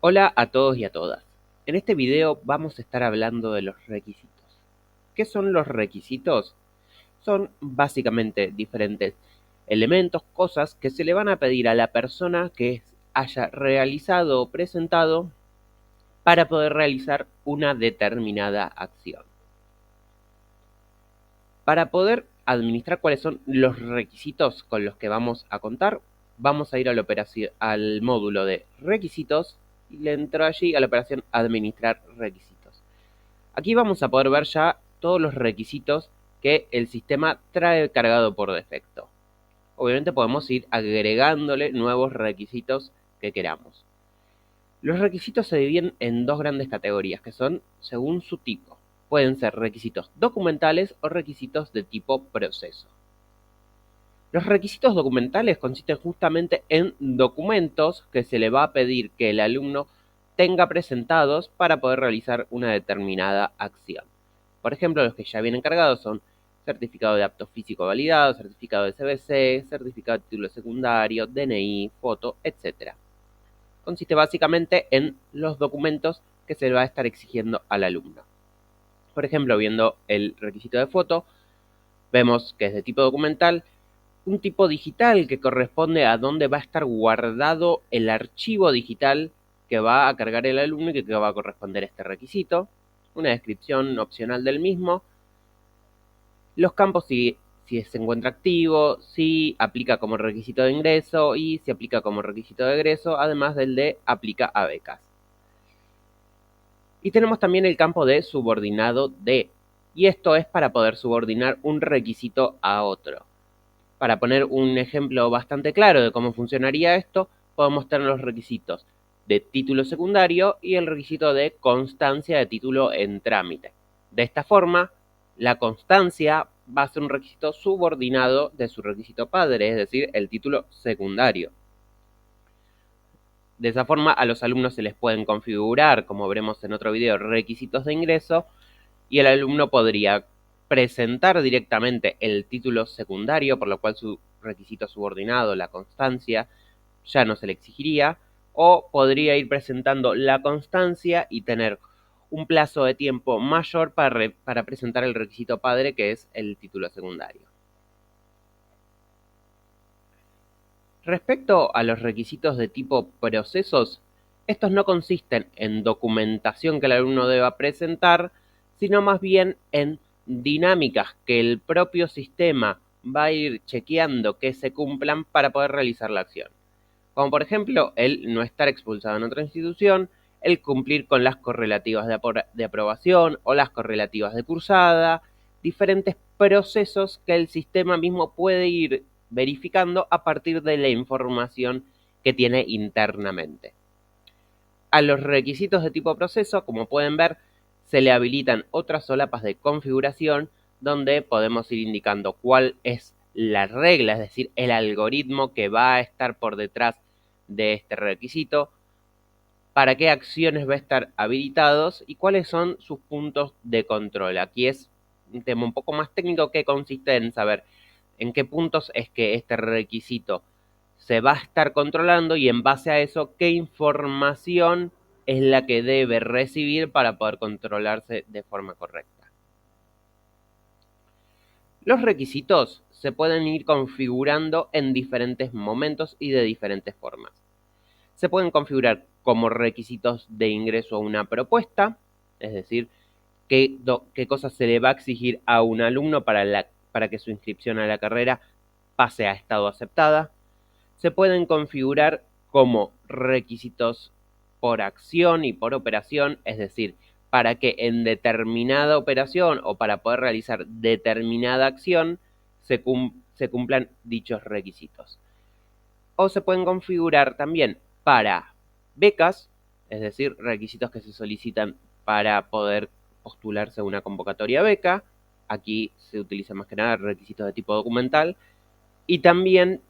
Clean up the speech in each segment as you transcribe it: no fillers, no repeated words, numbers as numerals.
Hola a todos y a todas. En este video vamos a estar hablando de los requisitos. ¿Qué son los requisitos? Son básicamente diferentes elementos, cosas que se le van a pedir a la persona que haya realizado o presentado para poder realizar una determinada acción. Para poder administrar cuáles son los requisitos con los que vamos a contar, vamos a ir al módulo de requisitos y le entro allí a la operación administrar requisitos. Aquí vamos a poder ver ya todos los requisitos que el sistema trae cargado por defecto. Obviamente podemos ir agregándole nuevos requisitos que queramos. Los requisitos se dividen en dos grandes categorías que son según su tipo. Pueden ser requisitos documentales o requisitos de tipo proceso. Los requisitos documentales consisten justamente en documentos que se le va a pedir que el alumno tenga presentados para poder realizar una determinada acción. Por ejemplo, los que ya vienen cargados son certificado de apto físico validado, certificado de CBC, certificado de título secundario, DNI, foto, etc. Consiste básicamente en los documentos que se le va a estar exigiendo al alumno. Por ejemplo, viendo el requisito de foto, vemos que es de tipo documental, un tipo digital que corresponde a dónde va a estar guardado el archivo digital que va a cargar el alumno y que va a corresponder a este requisito, una descripción opcional del mismo, los campos si se encuentra activo, si aplica como requisito de ingreso y si aplica como requisito de egreso, además del de aplica a becas. Y tenemos también el campo de subordinado de, y esto es para poder subordinar un requisito a otro. Para poner un ejemplo bastante claro de cómo funcionaría esto, podemos tener los requisitos de título secundario y el requisito de constancia de título en trámite. De esta forma, la constancia va a ser un requisito subordinado de su requisito padre, es decir, el título secundario. De esa forma, a los alumnos se les pueden configurar, como veremos en otro video, requisitos de ingreso y el alumno podría presentar directamente el título secundario, por lo cual su requisito subordinado, la constancia, ya no se le exigiría, o podría ir presentando la constancia y tener un plazo de tiempo mayor para presentar el requisito padre, que es el título secundario. Respecto a los requisitos de tipo procesos, estos no consisten en documentación que el alumno deba presentar, sino más bien en dinámicas que el propio sistema va a ir chequeando que se cumplan para poder realizar la acción. Como por ejemplo, el no estar expulsado en otra institución, el cumplir con las correlativas de aprobación o las correlativas de cursada, diferentes procesos que el sistema mismo puede ir verificando a partir de la información que tiene internamente. A los requisitos de tipo proceso, como pueden ver, se le habilitan otras solapas de configuración donde podemos ir indicando cuál es la regla, es decir, el algoritmo que va a estar por detrás de este requisito, para qué acciones va a estar habilitados y cuáles son sus puntos de control. Aquí es un tema un poco más técnico que consiste en saber en qué puntos es que este requisito se va a estar controlando y en base a eso qué información es la que debe recibir para poder controlarse de forma correcta. Los requisitos se pueden ir configurando en diferentes momentos y de diferentes formas. Se pueden configurar como requisitos de ingreso a una propuesta, es decir, qué cosas se le va a exigir a un alumno para que su inscripción a la carrera pase a estado aceptada. Se pueden configurar como requisitos por acción y por operación, es decir, para que en determinada operación o para poder realizar determinada acción se cumplan dichos requisitos. O se pueden configurar también para becas, es decir, requisitos que se solicitan para poder postularse a una convocatoria beca. Aquí se utiliza más que nada requisitos de tipo documental. Y también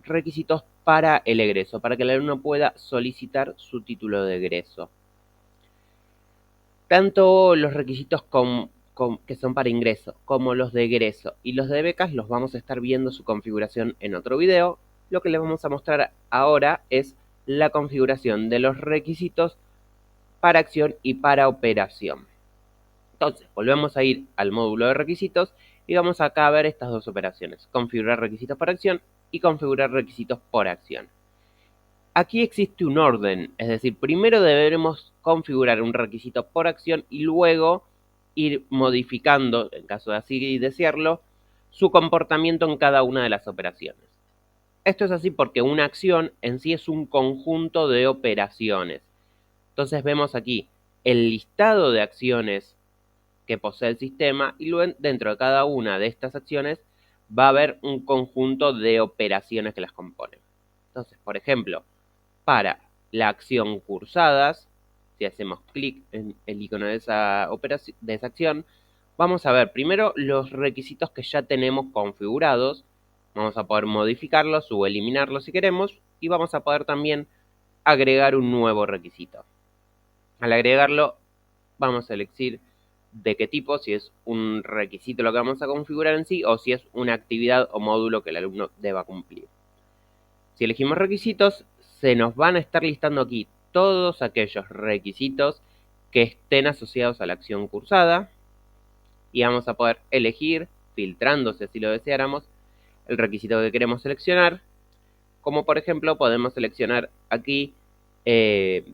requisitos para el egreso, para que el alumno pueda solicitar su título de egreso. Tanto los requisitos que son para ingreso, como los de egreso y los de becas los vamos a estar viendo su configuración en otro video. Lo que les vamos a mostrar ahora es la configuración de los requisitos para acción y para operación. Entonces, volvemos a ir al módulo de requisitos y vamos acá a ver estas dos operaciones, configurar requisitos para acción y configurar requisitos por acción. Aquí existe un orden, es decir, primero deberemos configurar un requisito por acción y luego ir modificando, en caso de así desearlo, su comportamiento en cada una de las operaciones. Esto es así porque una acción en sí es un conjunto de operaciones. Entonces vemos aquí el listado de acciones que posee el sistema y luego dentro de cada una de estas acciones va a haber un conjunto de operaciones que las componen. Entonces, por ejemplo, para la acción cursadas, si hacemos clic en el icono de esa acción, vamos a ver primero los requisitos que ya tenemos configurados. Vamos a poder modificarlos o eliminarlos si queremos y vamos a poder también agregar un nuevo requisito. Al agregarlo, vamos a elegir de qué tipo, si es un requisito lo que vamos a configurar en sí o si es una actividad o módulo que el alumno deba cumplir. Si elegimos requisitos, se nos van a estar listando aquí todos aquellos requisitos que estén asociados a la acción cursada y vamos a poder elegir, filtrando si así lo deseáramos, el requisito que queremos seleccionar, como por ejemplo podemos seleccionar aquí que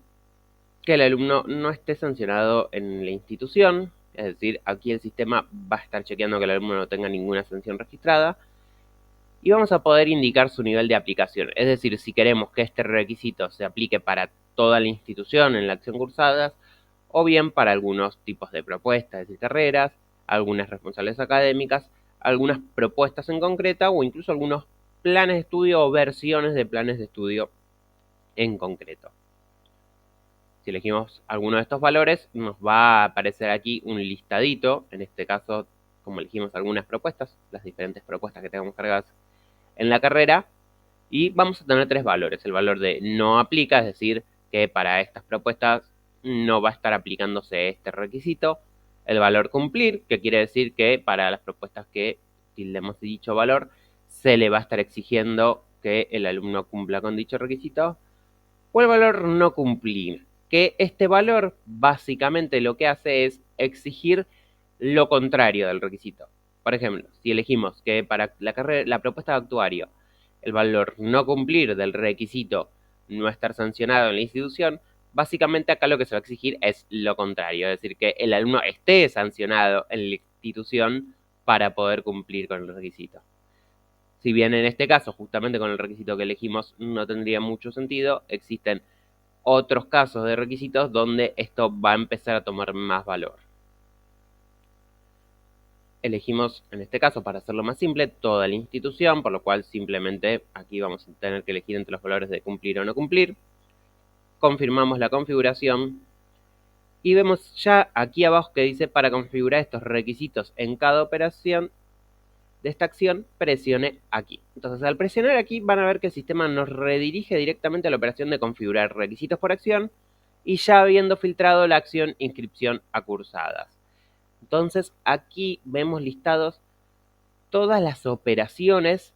el alumno no esté sancionado en la institución, es decir, aquí el sistema va a estar chequeando que el alumno no tenga ninguna sanción registrada y vamos a poder indicar su nivel de aplicación, es decir, si queremos que este requisito se aplique para toda la institución en la acción cursada o bien para algunos tipos de propuestas, es decir, carreras, algunas responsables académicas, algunas propuestas en concreta o incluso algunos planes de estudio o versiones de planes de estudio en concreto. Si elegimos alguno de estos valores, nos va a aparecer aquí un listadito, en este caso, como elegimos algunas propuestas, las diferentes propuestas que tengamos cargadas en la carrera, y vamos a tener tres valores. El valor de no aplica, es decir, que para estas propuestas no va a estar aplicándose este requisito. El valor cumplir, que quiere decir que para las propuestas que tildemos dicho valor, se le va a estar exigiendo que el alumno cumpla con dicho requisito. O el valor no cumplir, que este valor básicamente lo que hace es exigir lo contrario del requisito. Por ejemplo, si elegimos que para la propuesta de actuario el valor no cumplir del requisito no estar sancionado en la institución, básicamente acá lo que se va a exigir es lo contrario, es decir, que el alumno esté sancionado en la institución para poder cumplir con el requisito. Si bien en este caso, justamente con el requisito que elegimos, no tendría mucho sentido, existen otros casos de requisitos donde esto va a empezar a tomar más valor. Elegimos, en este caso, para hacerlo más simple, toda la institución, por lo cual simplemente aquí vamos a tener que elegir entre los valores de cumplir o no cumplir. Confirmamos la configuración y vemos ya aquí abajo que dice para configurar estos requisitos en cada operación de esta acción, presione aquí. Entonces, al presionar aquí van a ver que el sistema nos redirige directamente a la operación de configurar requisitos por acción y ya habiendo filtrado la acción inscripción a cursadas. Entonces, aquí vemos listados todas las operaciones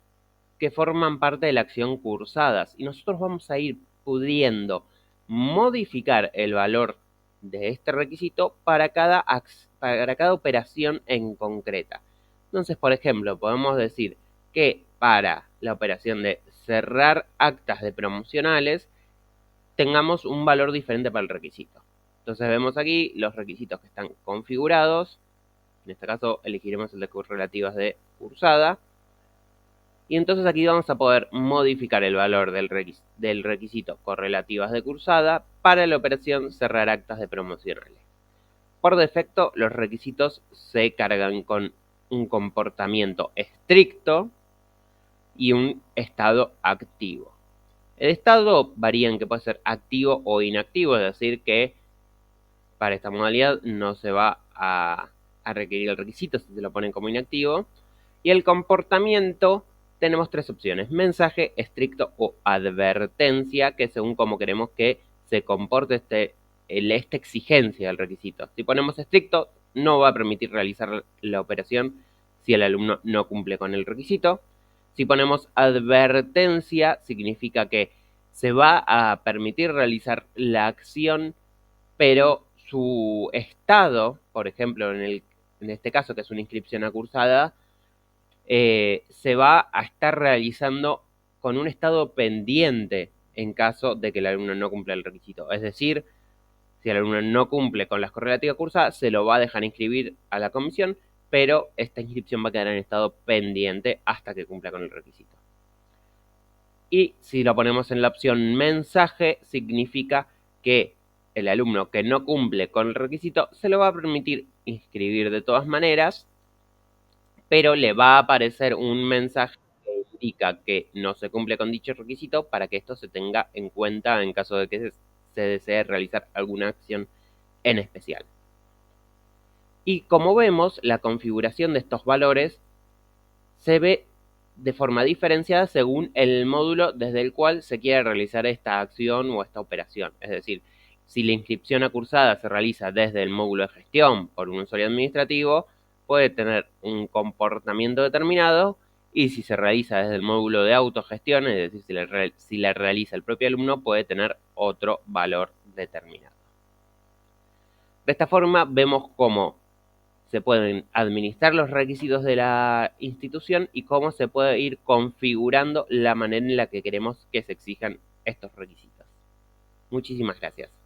que forman parte de la acción cursadas y nosotros vamos a ir pudiendo modificar el valor de este requisito para cada operación en concreta. Entonces, por ejemplo, podemos decir que para la operación de cerrar actas de promocionales tengamos un valor diferente para el requisito. Entonces vemos aquí los requisitos que están configurados. En este caso elegiremos el de correlativas de cursada. Y entonces aquí vamos a poder modificar el valor del requisito correlativas de cursada para la operación cerrar actas de promocionales. Por defecto, los requisitos se cargan con un comportamiento estricto y un estado activo. El estado varía en que puede ser activo o inactivo, es decir, que para esta modalidad no se va a requerir el requisito si se lo ponen como inactivo. Y el comportamiento tenemos tres opciones: mensaje, estricto o advertencia, que según cómo queremos que se comporte esta exigencia del requisito. Si ponemos estricto, no va a permitir realizar la operación si el alumno no cumple con el requisito. Si ponemos advertencia, significa que se va a permitir realizar la acción, pero su estado, por ejemplo, en este caso que es una inscripción acursada, se va a estar realizando con un estado pendiente en caso de que el alumno no cumpla el requisito. Es decir, si el alumno no cumple con las correlativas cursadas, se lo va a dejar inscribir a la comisión, pero esta inscripción va a quedar en estado pendiente hasta que cumpla con el requisito. Y si lo ponemos en la opción mensaje, significa que el alumno que no cumple con el requisito se lo va a permitir inscribir de todas maneras, pero le va a aparecer un mensaje que indica que no se cumple con dicho requisito para que esto se tenga en cuenta en caso de que se desee realizar alguna acción en especial. Y como vemos, la configuración de estos valores se ve de forma diferenciada según el módulo desde el cual se quiere realizar esta acción o esta operación. Es decir, si la inscripción acursada se realiza desde el módulo de gestión por un usuario administrativo, puede tener un comportamiento determinado, y si se realiza desde el módulo de autogestión, es decir, si la realiza el propio alumno, puede tener otro valor determinado. De esta forma vemos cómo se pueden administrar los requisitos de la institución y cómo se puede ir configurando la manera en la que queremos que se exijan estos requisitos. Muchísimas gracias.